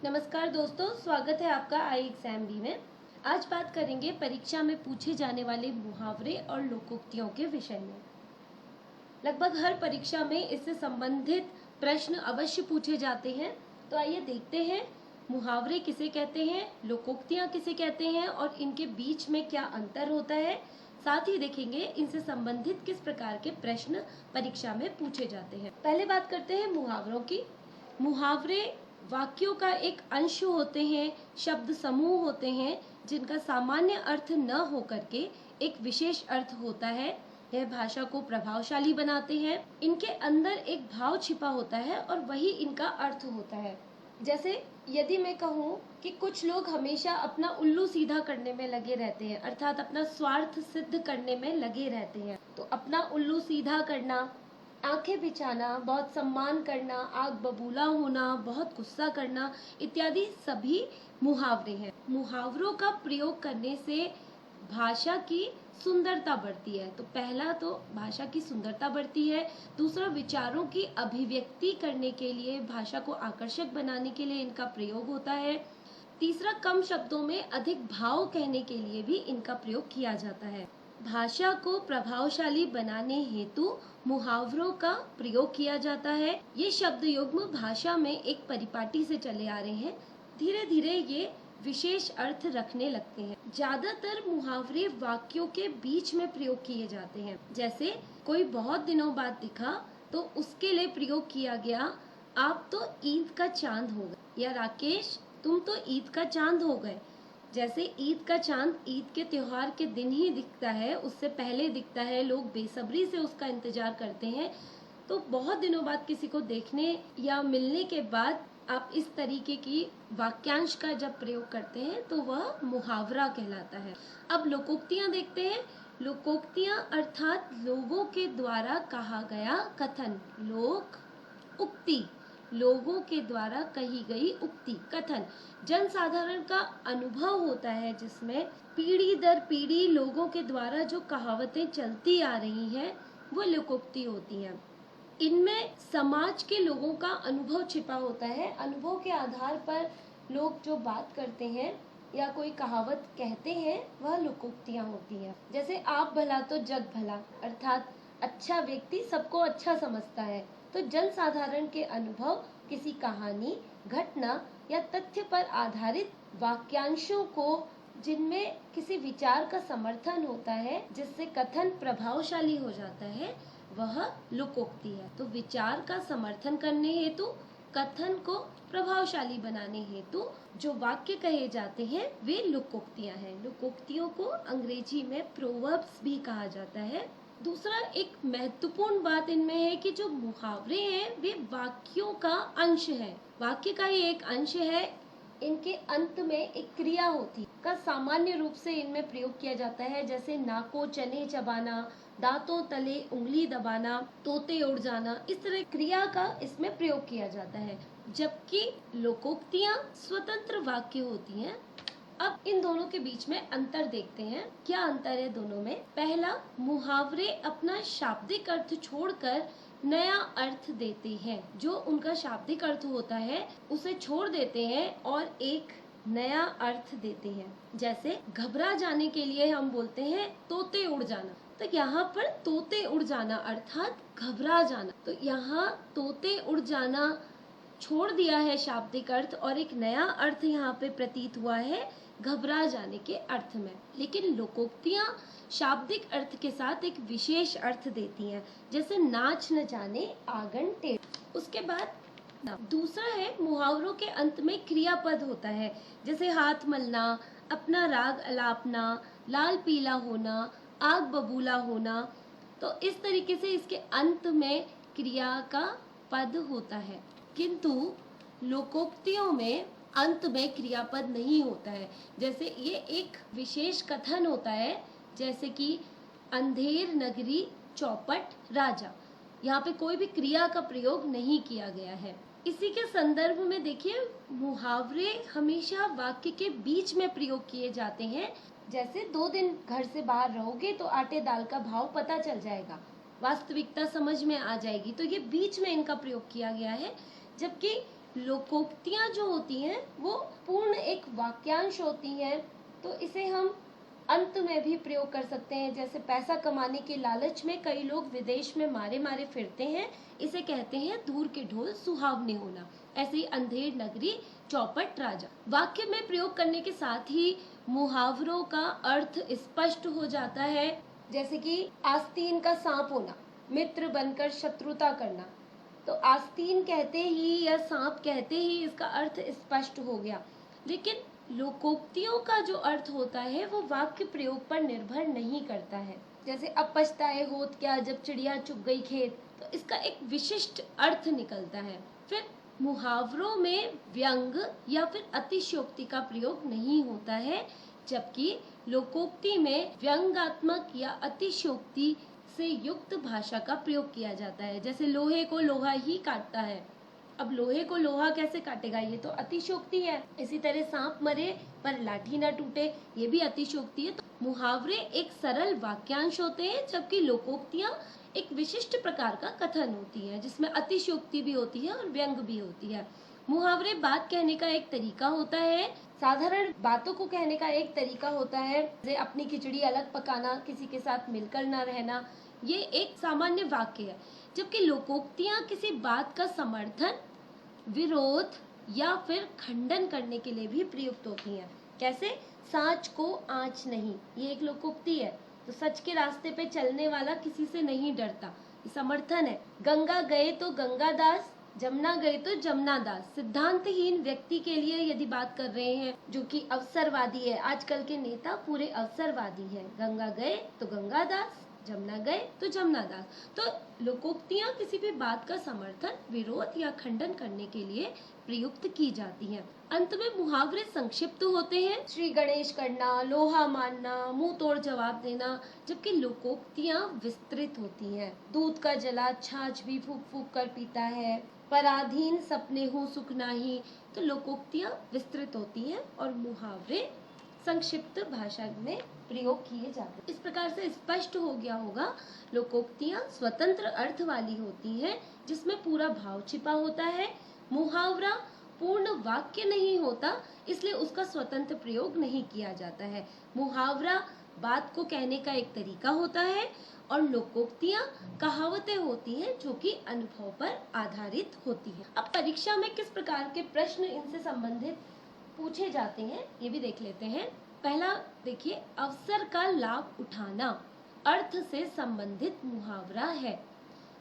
नमस्कार दोस्तों, स्वागत है आपका आई एग्जाम बी में। आज बात करेंगे परीक्षा में पूछे जाने वाले मुहावरे और लोकोक्तियों के विषय में। लगभग हर परीक्षा में इससे संबंधित प्रश्न अवश्य पूछे जाते हैं। तो आइए देखते हैं मुहावरे किसे कहते हैं, लोकोक्तियां किसे कहते हैं और इनके बीच में क्या अंतर होता है। साथ ही देखेंगे इनसे संबंधित किस प्रकार के प्रश्न परीक्षा में पूछे जाते हैं। पहले बात करते हैं मुहावरों की। मुहावरे वाक्यों का एक अंश होते हैं, शब्द समूह होते हैं जिनका सामान्य अर्थ न होकर के एक विशेष अर्थ होता है। यह भाषा को प्रभावशाली बनाते हैं। इनके अंदर एक भाव छिपा होता है और वही इनका अर्थ होता है। जैसे यदि मैं कहूँ कि कुछ लोग हमेशा अपना उल्लू सीधा करने में लगे रहते हैं, अर्थात अपना स्वार्थ सिद्ध करने में लगे रहते हैं, तो अपना उल्लू सीधा करना, आंखें बिछाना, बहुत सम्मान करना, आग बबूला होना, बहुत गुस्सा करना इत्यादि सभी मुहावरे हैं। मुहावरों का प्रयोग करने से भाषा की सुंदरता बढ़ती है। तो पहला तो भाषा की सुंदरता बढ़ती है, दूसरा विचारों की अभिव्यक्ति करने के लिए, भाषा को आकर्षक बनाने के लिए इनका प्रयोग होता है। तीसरा, कम शब्दों में अधिक भाव कहने के लिए भी इनका प्रयोग किया जाता है। भाषा को प्रभावशाली बनाने हेतु मुहावरों का प्रयोग किया जाता है। ये शब्द युग्म भाषा में एक परिपाटी से चले आ रहे हैं। धीरे धीरे ये विशेष अर्थ रखने लगते हैं। ज्यादातर मुहावरे वाक्यों के बीच में प्रयोग किए जाते हैं। जैसे कोई बहुत दिनों बाद दिखा तो उसके लिए प्रयोग किया गया, आप तो ईद का चांद हो गए, या राकेश तुम तो ईद का चांद हो गए। जैसे ईद का चांद ईद के त्योहार के दिन ही दिखता है, उससे पहले दिखता है, लोग बेसब्री से उसका इंतजार करते हैं। तो बहुत दिनों बाद किसी को देखने या मिलने के बाद आप इस तरीके की वाक्यांश का जब प्रयोग करते हैं तो वह मुहावरा कहलाता है। अब लोकोक्तियां देखते हैं। लोकोक्तियां अर्थात लोगों के द्वारा कहा गया कथन। लोक उक्ति, लोगों के द्वारा कही गई उक्ति, कथन। जनसाधारण का अनुभव होता है जिसमें पीढ़ी दर पीढ़ी लोगों के द्वारा जो कहावतें चलती आ रही हैं वो लोकोक्ति होती हैं। इनमें समाज के लोगों का अनुभव छिपा होता है। अनुभव के आधार पर लोग जो बात करते हैं या कोई कहावत कहते हैं वह लोकोक्तियां होती हैं। जैसे आप भला तो जग भला, अर्थात अच्छा व्यक्ति सबको अच्छा समझता है। तो जनसाधारण के अनुभव किसी कहानी, घटना या तथ्य पर आधारित वाक्यांशों को जिनमें किसी विचार का समर्थन होता है, जिससे कथन प्रभावशाली हो जाता है, वह लोकोक्ति है। तो विचार का समर्थन करने हेतु, कथन को प्रभावशाली बनाने हेतु जो वाक्य कहे जाते हैं वे लोकोक्तियां हैं। लोकोक्तियों को अंग्रेजी में प्रोवर्ब्स भी कहा जाता है। दूसरा एक महत्वपूर्ण बात इनमें है कि जो मुहावरे हैं वे वाक्यों का अंश है, वाक्य का ही एक अंश है। इनके अंत में एक क्रिया होती का सामान्य रूप से इनमें प्रयोग किया जाता है। जैसे नाको चने चबाना, दांतों तले उंगली दबाना, तोते उड़ जाना, इस तरह क्रिया का इसमें प्रयोग किया जाता है। जबकि लोकोक्तियां स्वतंत्र वाक्य होती हैं। अब इन दोनों के बीच में अंतर देखते हैं। क्या अंतर है दोनों में? पहला, मुहावरे अपना शाब्दिक अर्थ छोड़कर नया अर्थ देते हैं। जो उनका शाब्दिक अर्थ होता है उसे छोड़ देते हैं और एक नया अर्थ देते हैं। जैसे घबरा जाने के लिए हम बोलते हैं तोते उड़ जाना। तो यहाँ पर तोते उड़ जाना अर्थात घबरा जाना। तो यहाँ तोते उड़ जाना छोड़ दिया है शाब्दिक अर्थ और एक नया अर्थ यहाँ पे प्रतीत हुआ है घबरा जाने के अर्थ में। लेकिन लोकोक्तियां शाब्दिक अर्थ के साथ एक विशेष अर्थ देती हैं। जैसे नाच न जाने आंगन टेढ़। उसके बाद दूसरा है मुहावरों के अंत में क्रियापद होता है। जैसे हाथ मलना, अपना राग अलापना, लाल पीला होना, आग बबूला होना। तो इस तरीके से इसके अंत में क्रिया का पद होता है। किंतु लोकोक्तियों में अंत में क्रियापद नहीं होता है। जैसे ये एक विशेष कथन होता है, जैसे कि अंधेर नगरी चौपट राजा। यहाँ पे कोई भी क्रिया का प्रयोग नहीं किया गया है। इसी के संदर्भ में देखिए, मुहावरे हमेशा वाक्य के बीच में प्रयोग किए जाते हैं। जैसे 2 दिन घर से बाहर रहोगे तो आटे दाल का भाव पता चल जाएगा, वास्तविकता समझ में आ जाएगी। तो ये बीच में इनका प्रयोग किया गया है। जबकि लोकोक्तियां जो होती हैं वो पूर्ण एक वाक्यांश होती हैं, तो इसे हम अंत में भी प्रयोग कर सकते हैं। जैसे पैसा कमाने के लालच में कई लोग विदेश में मारे मारे फिरते हैं, इसे कहते हैं दूर के ढोल सुहावने होना। ऐसे ही अंधेर नगरी चौपट राजा। वाक्य में प्रयोग करने के साथ ही मुहावरों का अर्थ स्पष्ट हो जाता है। जैसे कि आस्तीन का सांप होना, मित्र बनकर शत्रुता करना। तो आस्तीन कहते ही या सांप कहते ही इसका अर्थ स्पष्ट हो गया। लेकिन लोकोक्तियों का जो अर्थ होता है वो वाक्य प्रयोग पर निर्भर नहीं करता है। जैसे अब पछताए होत क्या जब चिड़िया चुग गई खेत, तो इसका एक विशिष्ट अर्थ निकलता है। फिर मुहावरों में व्यंग या फिर अतिशयोक्ति का प्रयोग नहीं होता है, जबकि लोकोक्ति में व्यंगात्मक या अतिशयोक्ति से युक्त भाषा का प्रयोग किया जाता है। जैसे लोहे को लोहा ही काटता है। अब लोहे को लोहा कैसे काटेगा, ये तो अतिशयोक्ति है। इसी तरह सांप मरे पर लाठी न टूटे, ये भी अतिशयोक्ति है। तो मुहावरे एक सरल वाक्यांश होते हैं, जबकि लोकोक्तियां एक विशिष्ट प्रकार का कथन होती है, जिसमें अतिशयोक्ति भी होती है और व्यंग भी होती है। मुहावरे बात कहने का एक तरीका होता है, साधारण बातों को कहने का एक तरीका होता है। जैसे अपनी खिचड़ी अलग पकाना, किसी के साथ मिलकर न रहना, ये एक सामान्य वाक्य है। जबकि लोकोक्तियां किसी बात का समर्थन, विरोध या फिर खंडन करने के लिए भी प्रयुक्त होती हैं। कैसे, सांच को आंच नहीं, ये एक लोकोक्ति है। तो सच के रास्ते पे चलने वाला किसी से नहीं डरता, ये समर्थन है। गंगा गए तो गंगादास, जमुना गए तो जमुनादास। सिद्धांतहीन व्यक्ति के लिए यदि बात कर रहे हैं, जो कि अवसरवादी है, आजकल के नेता पूरे अवसरवादी हैं। गंगा गए तो गंगादास, जमुना गए तो जमुनादास। तो लोकोक्तियां किसी भी बात का समर्थन, विरोध या खंडन करने के लिए प्रयुक्त की जाती हैं। अंत में मुहावरे संक्षिप्त होते हैं, श्री गणेश करना, लोहा मानना, मुंह तोड़ जवाब देना। जबकि लोकोक्तियां विस्तृत होती हैं। दूध का जला छाछ भी फूक फूक कर पीता है, पराधीन सपने हूँ सुख नाही। तो लोकोक्तियां विस्तृत होती हैं और मुहावरे संक्षिप्त भाषा में प्रयोग किए जाते हैं। इस प्रकार से स्पष्ट हो गया होगा, लोकोक्तियां स्वतंत्र अर्थ वाली होती हैं, जिसमें पूरा भाव छिपा होता है। मुहावरा पूर्ण वाक्य नहीं होता, इसलिए उसका स्वतंत्र प्रयोग नहीं किया जाता है। मुहावरा बात को कहने का एक तरीका होता है और लोकोक्तियां कहावतें होती हैं, जो कि अनुभव पर आधारित होती हैं। अब परीक्षा में किस प्रकार के प्रश्न इनसे संबंधित पूछे जाते हैं, ये भी देख लेते हैं। पहला देखिए, अवसर का लाभ उठाना अर्थ से संबंधित मुहावरा है।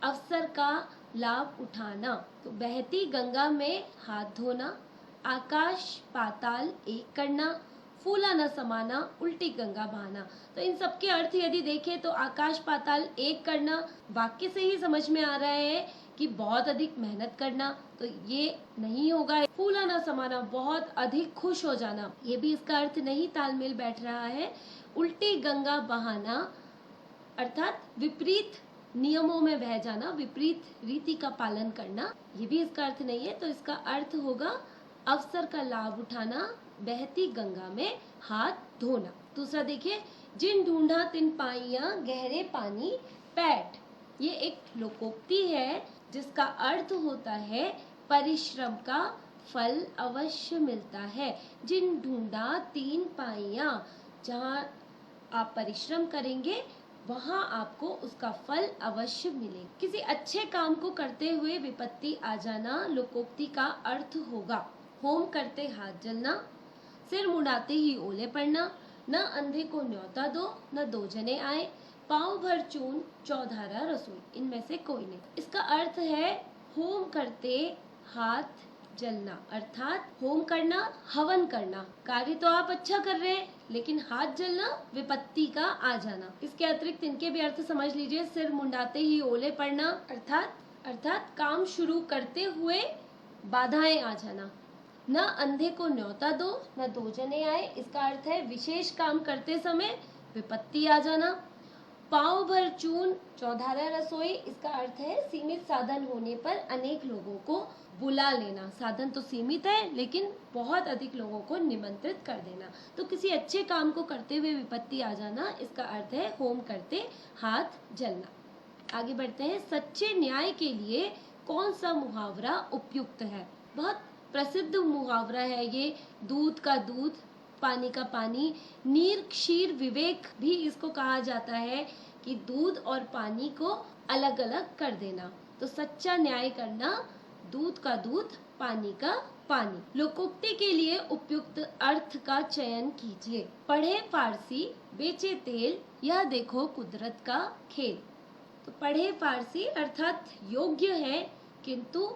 अवसर का लाभ उठाना, तो बहती गंगा में हाथ धोना, आकाश पाताल एक करना, फूला न समाना, उल्टी गंगा बहाना। तो इन सब के अर्थ यदि देखें तो आकाश पाताल एक करना वाक्य से ही समझ में आ रहा है कि बहुत अधिक मेहनत करना, तो ये नहीं होगा। फूला न समाना, बहुत अधिक खुश हो जाना, ये भी इसका अर्थ नहीं तालमेल बैठ रहा है। उल्टी गंगा बहाना अर्थात विपरीत नियमों में बह जाना, विपरीत रीति का पालन करना, ये भी इसका अर्थ नहीं है। तो इसका अर्थ होगा अवसर का लाभ उठाना, बहती गंगा में हाथ धोना। दूसरा देखिए, जिन ढूंढा तिन पाइया गहरे पानी पैठ। ये एक लोकोक्ति है जिसका अर्थ होता है परिश्रम का फल अवश्य मिलता है। जिन ढूंढा तीन पाइया, जहाँ आप परिश्रम करेंगे वहाँ आपको उसका फल अवश्य मिले। किसी अच्छे काम को करते हुए विपत्ति आ जाना लोकोक्ति का अर्थ होगा। होम करते हाथ जलना, सिर मुड़ाते ही ओले पड़ना, न अंधे को न्योता दो न दो जने आए, पाँव भर चून चौधारा रसोई, इनमें से कोई नहीं। इसका अर्थ है होम करते हाथ जलना, अर्थात होम करना, हवन करना। कार्य तो आप अच्छा कर रहे हैं, लेकिन हाथ जलना विपत्ति का आ जाना। इसके अतिरिक्त इनके भी अर्थ समझ लीजिए। सिर मुंडाते ही ओले पड़ना अर्थात काम शुरू करते हुए बाधाएं आ जाना। न अंधे को न्योता दो न दो जने आए, इसका अर्थ है विशेष काम करते समय विपत्ति आ जाना। पाँव भर चून चौधारा रसोई, इसका अर्थ है सीमित साधन होने पर अनेक लोगों को बुला लेना। साधन तो सीमित है लेकिन बहुत अधिक लोगों को निमंत्रित कर देना। तो किसी अच्छे काम को करते हुए विपत्ति आ जाना, इसका अर्थ है होम करते हाथ जलना। आगे बढ़ते हैं, सच्चे न्याय के लिए कौन सा मुहावरा उपयुक्त है। बहुत प्रसिद्ध मुहावरा है ये, दूध का दूध पानी का पानी। नीर क्षीर विवेक भी इसको कहा जाता है कि दूध और पानी को अलग अलग कर देना। तो सच्चा न्याय करना, दूध का दूध पानी का पानी। लोकोक्ति के लिए उपयुक्त अर्थ का चयन कीजिए। पढ़े फारसी, बेचे तेल, यह देखो कुदरत का खेल। तो पढ़े फारसी अर्थात योग्य है किंतु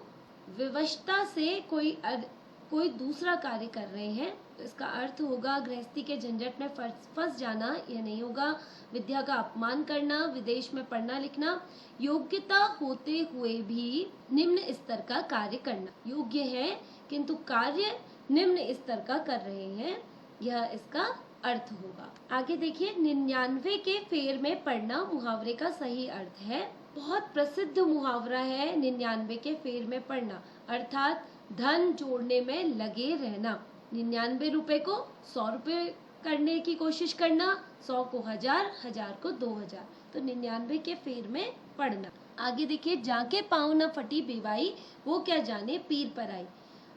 विवशता से कोई दूसरा कार्य कर रहे हैं, तो इसका अर्थ होगा गृहस्थी के झंझट में फंस जाना, यह नहीं होगा। विद्या का अपमान करना, विदेश में पढ़ना लिखना, योग्यता होते हुए भी निम्न स्तर का कार्य करना। योग्य है किंतु कार्य निम्न स्तर का कर रहे हैं, यह इसका अर्थ होगा। आगे देखिए, 99 के फेर में पढ़ना मुहावरे का सही अर्थ है। बहुत प्रसिद्ध मुहावरा है 99 के फेर में पढ़ना, अर्थात धन जोड़ने में लगे रहना। 99 रुपए को 100 रुपए करने की कोशिश करना, 100 को 1000, 1000 को 2000। तो 99 के फेर में पढ़ना। आगे देखिए, जाके पाँव न फटी बेवाई, वो क्या जाने पीर पर आई।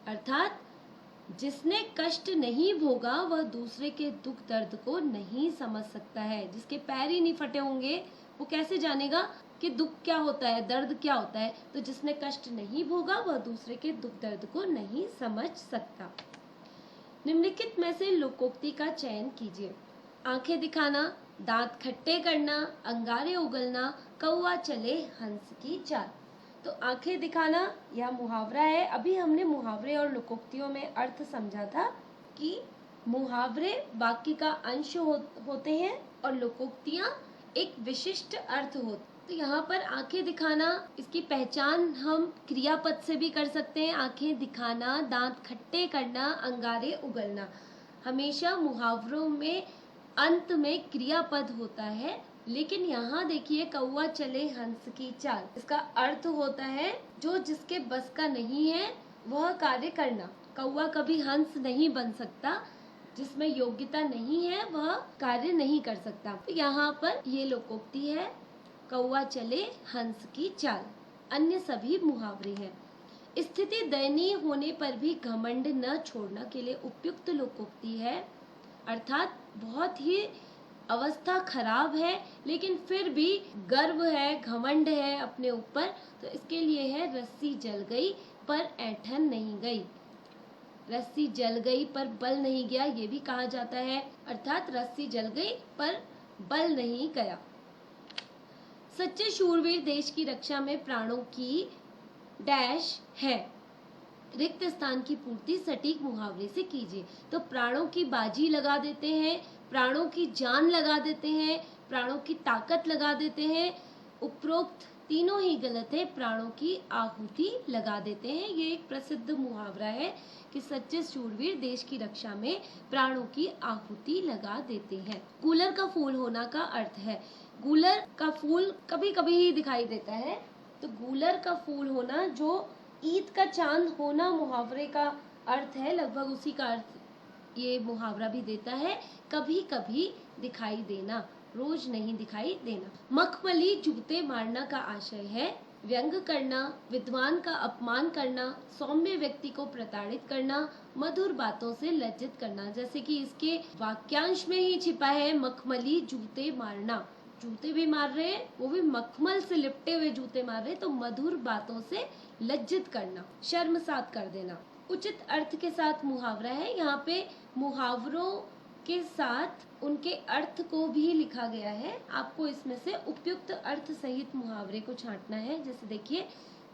अर्थात जिसने कष्ट नहीं भोगा वह दूसरे के दुख दर्द को नहीं समझ सकता है। जिसके पैर ही नहीं फटे होंगे वो कैसे जानेगा कि दुख क्या होता है, दर्द क्या होता है। तो जिसने कष्ट नहीं भोगा वह दूसरे के दुख दर्द को नहीं समझ सकता। निम्नलिखित में से लोकोक्ति का चयन कीजिए। आंखें दिखाना, दांत खट्टे करना, अंगारे उगलना, कौवा चले हंस की चाल। तो आंखें दिखाना यह मुहावरा है। अभी हमने मुहावरे और लोकोक्तियों में अर्थ समझा था कि मुहावरे वाक्य का अंश होते हैं और लोकोक्तियां एक विशिष्ट अर्थ होते। तो यहाँ पर आंखें दिखाना, इसकी पहचान हम क्रियापद से भी कर सकते हैं। आंखें दिखाना, दांत खट्टे करना, अंगारे उगलना। हमेशा मुहावरों में अंत में क्रियापद होता है, लेकिन यहाँ देखिए कौवा चले हंस की चाल, इसका अर्थ होता है जो जिसके बस का नहीं है वह कार्य करना। कौवा कभी हंस नहीं बन सकता, जिसमें योग्यता नहीं है वह कार्य नहीं कर सकता। तो यहाँ पर ये लोकोक्ति है, कौवा चले हंस की चाल। अन्य सभी मुहावरे हैं। स्थिति दयनीय होने पर भी घमंड न छोड़ना के लिए उपयुक्त लोकोक्ति है, अर्थात बहुत ही अवस्था खराब है लेकिन फिर भी गर्व है, घमंड है अपने ऊपर, तो इसके लिए है रस्सी जल गई पर ऐंठन नहीं गई। रस्सी जल गई पर बल नहीं गया, ये भी कहा जाता है, अर्थात रस्सी जल गई पर बल नहीं गया। सच्चे शूरवीर देश की रक्षा में प्राणों की डैश है। रिक्त स्थान की पूर्ति सटीक मुहावरे से कीजिए। तो प्राणों की बाजी लगा देते हैं, प्राणों की जान लगा देते हैं, प्राणों की ताकत लगा देते हैं। उपरोक्त तीनों ही गलत है, प्राणों की आहुति लगा देते हैं। ये एक प्रसिद्ध मुहावरा है कि सच्चे शूरवीर देश की रक्षा में प्राणों की आहुति लगा देते हैं। कूलर का फूल होना का अर्थ है, गूलर का फूल कभी कभी ही दिखाई देता है, तो गूलर का फूल होना, जो ईद का चांद होना मुहावरे का अर्थ है, लगभग उसी का अर्थ ये मुहावरा भी देता है। कभी कभी दिखाई देना, रोज नहीं दिखाई देना। मखमली जूते मारना का आशय है व्यंग करना, विद्वान का अपमान करना, सौम्य व्यक्ति को प्रताड़ित करना, मधुर बातों से लज्जित करना। जैसे कि इसके वाक्यांश में ही छिपा है मखमली जूते मारना, जूते भी मार रहे हैं, वो भी मखमल से लिपटे हुए जूते मार रहे हैं, तो मधुर बातों से लज्जित करना, शर्मसात कर देना। उचित अर्थ के साथ मुहावरा है। यहाँ पे मुहावरों के साथ उनके अर्थ को भी लिखा गया है। आपको इसमें से उपयुक्त अर्थ सहित मुहावरे को छांटना है। जैसे देखिए,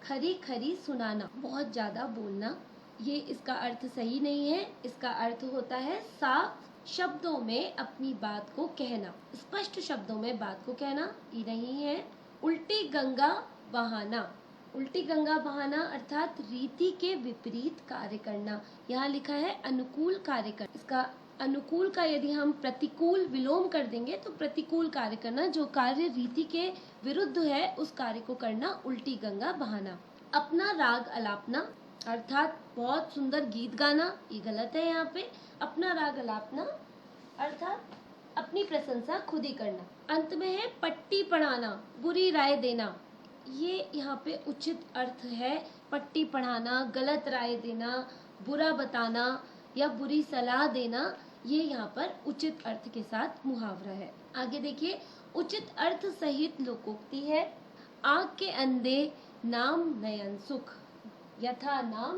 खरी खरी सुनाना, बहुत ज्यादा बोलना, ये इसका अर्थ सही नहीं है। इसका अर्थ होता है साफ शब्दों में अपनी बात को कहना, स्पष्ट शब्दों में बात को कहना, ये नहीं है। उल्टी गंगा बहाना, उल्टी गंगा बहाना अर्थात रीति के विपरीत कार्य करना। यहाँ लिखा है अनुकूल कार्य करना, इसका अनुकूल का यदि हम प्रतिकूल विलोम कर देंगे तो प्रतिकूल कार्य करना, जो कार्य रीति के विरुद्ध है उस कार्य को करना, उल्टी गंगा बहाना। अपना राग अलापना अर्थात बहुत सुंदर गीत गाना, ये गलत है। यहाँ पे अपना राग अलापना अर्थात अपनी प्रशंसा खुद ही करना। अंत में है पट्टी पढ़ाना, बुरी राय देना, ये यहाँ पे उचित अर्थ है। पट्टी पढ़ाना, गलत राय देना, बुरा बताना या बुरी सलाह देना, ये यहाँ पर उचित अर्थ के साथ मुहावरा है। आगे देखिए, उचित अर्थ सहित लोकोक्ति है। आँख के अंधे नाम नयन सुख, यथा नाम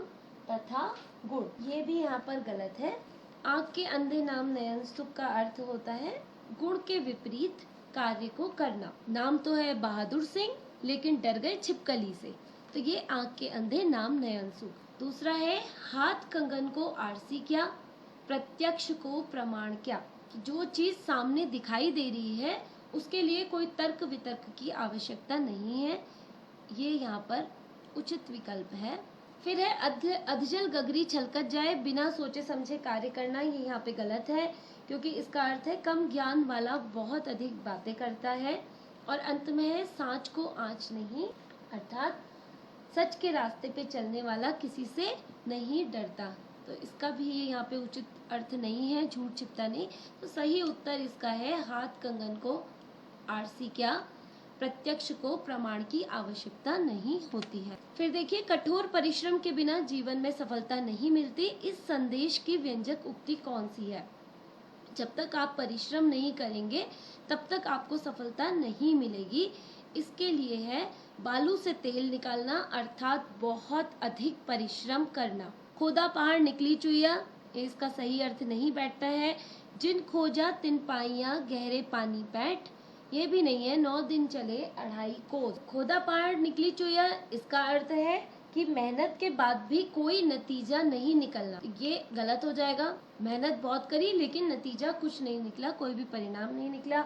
तथा गुण, ये भी यहाँ पर गलत है। आँख के अंधे नाम नयन सुख का अर्थ होता है गुण के विपरीत कार्य को करना। नाम तो है बहादुर सिंह, लेकिन डर गए छिपकली से, तो ये आँख के अंधे नाम नयन सुख। दूसरा है हाथ कंगन को आरसी क्या, प्रत्यक्ष को प्रमाण क्या। जो चीज सामने दिखाई दे रही है उसके लिए कोई तर्क वितर्क की आवश्यकता नहीं है, ये यहाँ पर उचित विकल्प है। फिर है अधजल गगरी छलकत जाए, बिना सोचे समझे कार्य करना, ये यहाँ पे गलत है, क्योंकि इसका अर्थ है कम ज्ञान वाला बहुत अधिक बातें करता है। और अंत में है सांच को आँच नहीं, अर्थात सच के रास्ते पे चलने वाला किसी से नहीं डरता, तो इसका भी यहाँ पे उचित अर्थ नहीं है, झूठ छिपता नहीं। तो सही उत्तर इसका है हाथ कंगन को आरसी क्या, प्रत्यक्ष को प्रमाण की आवश्यकता नहीं होती है। फिर देखिए, कठोर परिश्रम के बिना जीवन में सफलता नहीं मिलती, इस संदेश की व्यंजक उक्ति कौन सी है। जब तक आप परिश्रम नहीं करेंगे तब तक आपको सफलता नहीं मिलेगी। इसके लिए है बालू से तेल निकालना, अर्थात बहुत अधिक परिश्रम करना। खोदा पहाड़ निकली चुइया, इसका सही अर्थ नहीं बैठता है। जिन खोजा तिन पाइया, गहरे पानी बैठ, ये भी नहीं है। 9 दिन चले 2.5 कोस। खोदा पहाड़ निकली चुइया, इसका अर्थ है कि मेहनत के बाद भी कोई नतीजा नहीं निकलना, ये गलत हो जाएगा। मेहनत बहुत करी लेकिन नतीजा कुछ नहीं निकला, कोई भी परिणाम नहीं निकला।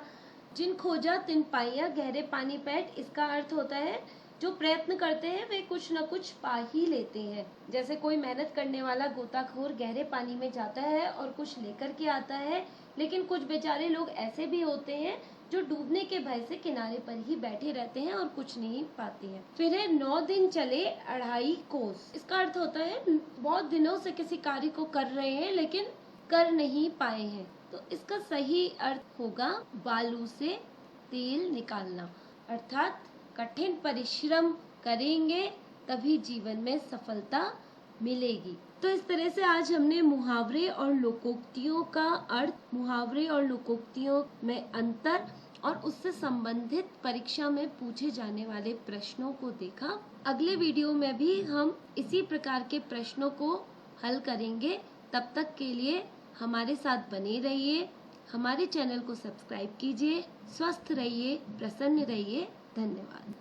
जिन खोजा तिन पाइया, गहरे पानी बैठ, इसका अर्थ होता है जो प्रयत्न करते हैं वे कुछ न कुछ पा ही लेते हैं। जैसे कोई मेहनत करने वाला गोताखोर गहरे पानी में जाता है और कुछ लेकर के आता है, लेकिन कुछ बेचारे लोग ऐसे भी होते हैं जो डूबने के भय से किनारे पर ही बैठे रहते हैं और कुछ नहीं पाते हैं। फिर है 9 दिन चले 2.5 कोस, इसका अर्थ होता है बहुत दिनों से किसी कार्य को कर रहे हैं लेकिन कर नहीं पाए हैं, तो इसका सही अर्थ होगा बालू से तेल निकालना, अर्थात कठिन परिश्रम करेंगे तभी जीवन में सफलता मिलेगी। तो इस तरह से आज हमने मुहावरे और लोकोक्तियों का अर्थ, मुहावरे और लोकोक्तियों में अंतर और उससे संबंधित परीक्षा में पूछे जाने वाले प्रश्नों को देखा। अगले वीडियो में भी हम इसी प्रकार के प्रश्नों को हल करेंगे। तब तक के लिए हमारे साथ बने रहिए, हमारे चैनल को सब्सक्राइब कीजिए। स्वस्थ रहिए, प्रसन्न रहिए। धन्यवाद।